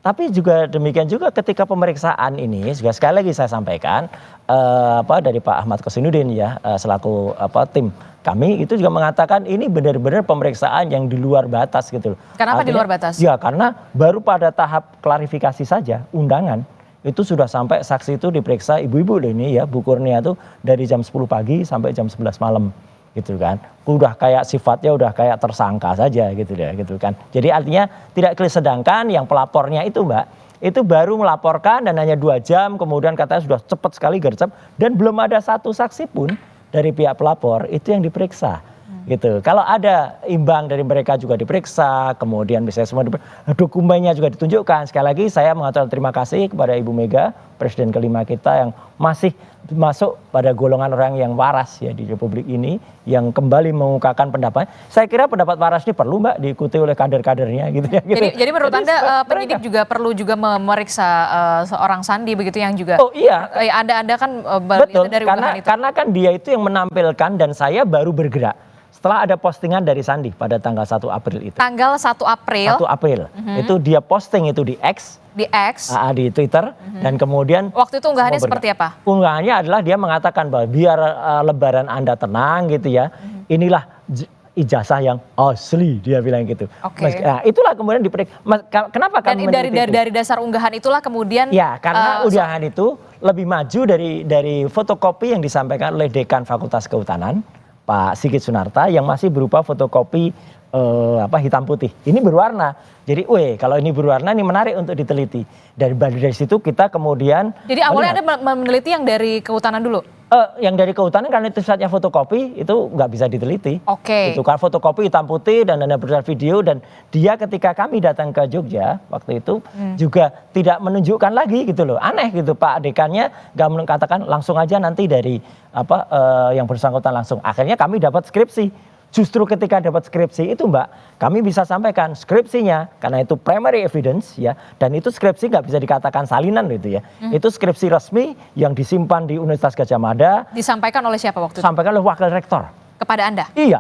Tapi juga demikian juga ketika pemeriksaan ini juga sekali lagi saya sampaikan dari Pak Ahmad Kosinudin ya selaku tim kami itu juga mengatakan ini benar-benar pemeriksaan yang di luar batas gitu loh. Kenapa di luar batas? Ya karena baru pada tahap klarifikasi saja undangan itu sudah sampai saksi itu diperiksa ibu-ibu ini ya Bu Kurnia tuh dari jam 10 pagi sampai jam 11 malam gitu kan. Udah kayak sifatnya udah kayak tersangka saja gitu ya gitu kan. Jadi artinya tidak clear, sedangkan yang pelapornya itu Mbak itu baru melaporkan dan hanya 2 jam kemudian katanya sudah cepat sekali gercep dan belum ada satu saksi pun dari pihak pelapor itu yang diperiksa. Gitu. Kalau ada imbang dari mereka juga diperiksa, kemudian bisa semua dokumennya juga ditunjukkan. Sekali lagi saya mengatakan terima kasih kepada Ibu Mega, Presiden kelima kita yang masih masuk pada golongan orang yang waras ya di Republik ini, yang kembali mengungkapkan pendapat. Saya kira pendapat waras ini perlu Mbak diikuti oleh kader-kadernya gitu ya. Gitu. Jadi menurut Anda penyidik juga perlu juga memeriksa seorang Sandi begitu yang juga. Oh iya. Anda kan betul dari karena kan dia itu yang menampilkan dan saya baru bergerak setelah ada postingan dari Sandi pada tanggal 1 April itu. Tanggal 1 April? 1 April. Itu dia posting itu di X. Di X? Di Twitter. Dan kemudian. Waktu itu unggahannya seperti apa? Unggahannya adalah dia mengatakan bahwa biar lebaran Anda tenang gitu ya. Inilah ijazah yang asli, dia bilang gitu. Nah itulah kemudian kenapa kami dari dasar unggahan itulah kemudian. Ya karena unggahan itu lebih maju dari fotokopi yang disampaikan oleh Dekan Fakultas Kehutanan. Pak Sigit Sunarta yang masih berupa fotokopi hitam putih. Ini berwarna. Jadi, kalau ini berwarna ini menarik untuk diteliti. Dari situ kita kemudian. Jadi awalnya Anda meneliti yang dari kehutanan dulu? Yang dari kehutanan karena itu saatnya fotokopi itu nggak bisa diteliti. Itu kan fotokopi hitam putih dan ada berdasar video dan dia ketika kami datang ke Jogja waktu itu juga tidak menunjukkan lagi gitu loh. Aneh gitu Pak Dekannya nggak mengatakan langsung aja nanti dari yang bersangkutan langsung. Akhirnya kami dapat skripsi. Justru ketika dapat skripsi itu Mbak, kami bisa sampaikan skripsinya karena itu primary evidence ya, dan itu skripsi nggak bisa dikatakan salinan gitu ya. Itu skripsi resmi yang disimpan di Universitas Gadjah Mada. Disampaikan oleh siapa waktu itu? Disampaikan oleh wakil rektor. Kepada Anda? Iya,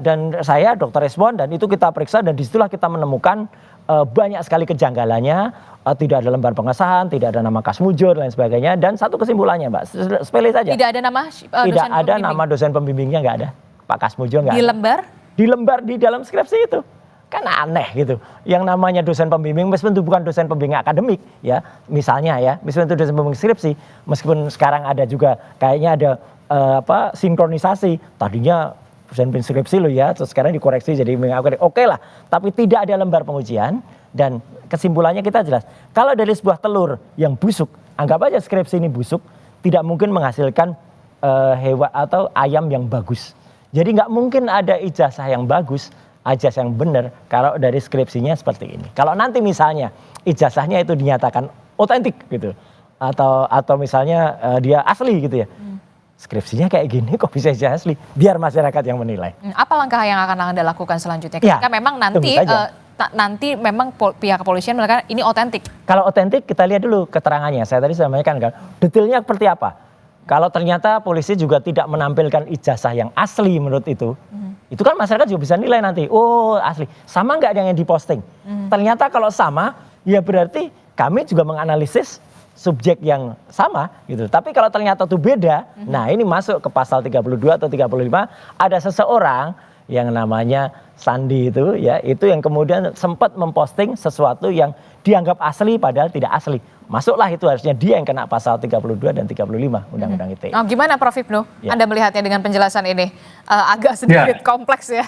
dan saya Dr. Resmond dan itu kita periksa dan disitulah kita menemukan banyak sekali kejanggalannya, tidak ada lembar pengesahan, tidak ada nama Kasmujur dan lain sebagainya, dan satu kesimpulannya Mbak, sepele saja. Tidak ada nama tidak ada nama dosen pembimbingnya, nggak ada. Pak Kasmujur nggak ada. Di lembar? Di lembar di dalam skripsi itu. Kan aneh gitu. Yang namanya dosen pembimbing meskipun itu bukan dosen pembimbing akademik ya. Misalnya ya, meskipun itu dosen pembimbing skripsi, meskipun sekarang ada juga kayaknya ada sinkronisasi. Tadinya dosen pembimbing skripsi loh ya, terus sekarang dikoreksi jadi oke lah. Tapi tidak ada lembar pengujian dan kesimpulannya kita jelas. Kalau dari sebuah telur yang busuk, anggap aja skripsi ini busuk, tidak mungkin menghasilkan hewan atau ayam yang bagus. Jadi nggak mungkin ada ijazah yang bagus, ijazah yang benar kalau dari skripsinya seperti ini. Kalau nanti misalnya ijazahnya itu dinyatakan otentik gitu, atau misalnya dia asli gitu ya, skripsinya kayak gini kok bisa ijazah asli? Biar masyarakat yang menilai. Apa langkah yang akan Anda lakukan selanjutnya? Ketika memang nanti memang pihak kepolisian mengatakan ini otentik. Kalau otentik kita lihat dulu keterangannya. Saya tadi sampaikan kan, detailnya seperti apa. Kalau ternyata polisi juga tidak menampilkan ijazah yang asli menurut itu kan masyarakat juga bisa nilai nanti, asli. Sama nggak yang diposting? Ternyata kalau sama, ya berarti kami juga menganalisis subjek yang sama gitu. Tapi kalau ternyata itu beda, nah ini masuk ke pasal 32 atau 35, ada seseorang yang namanya Sandi itu ya, itu yang kemudian sempat memposting sesuatu yang dianggap asli padahal tidak asli. Masuklah itu harusnya dia yang kena pasal 32 dan 35 Undang-Undang ITE. Gimana Prof Hipnu? Anda melihatnya dengan penjelasan ini agak sedikit kompleks ya?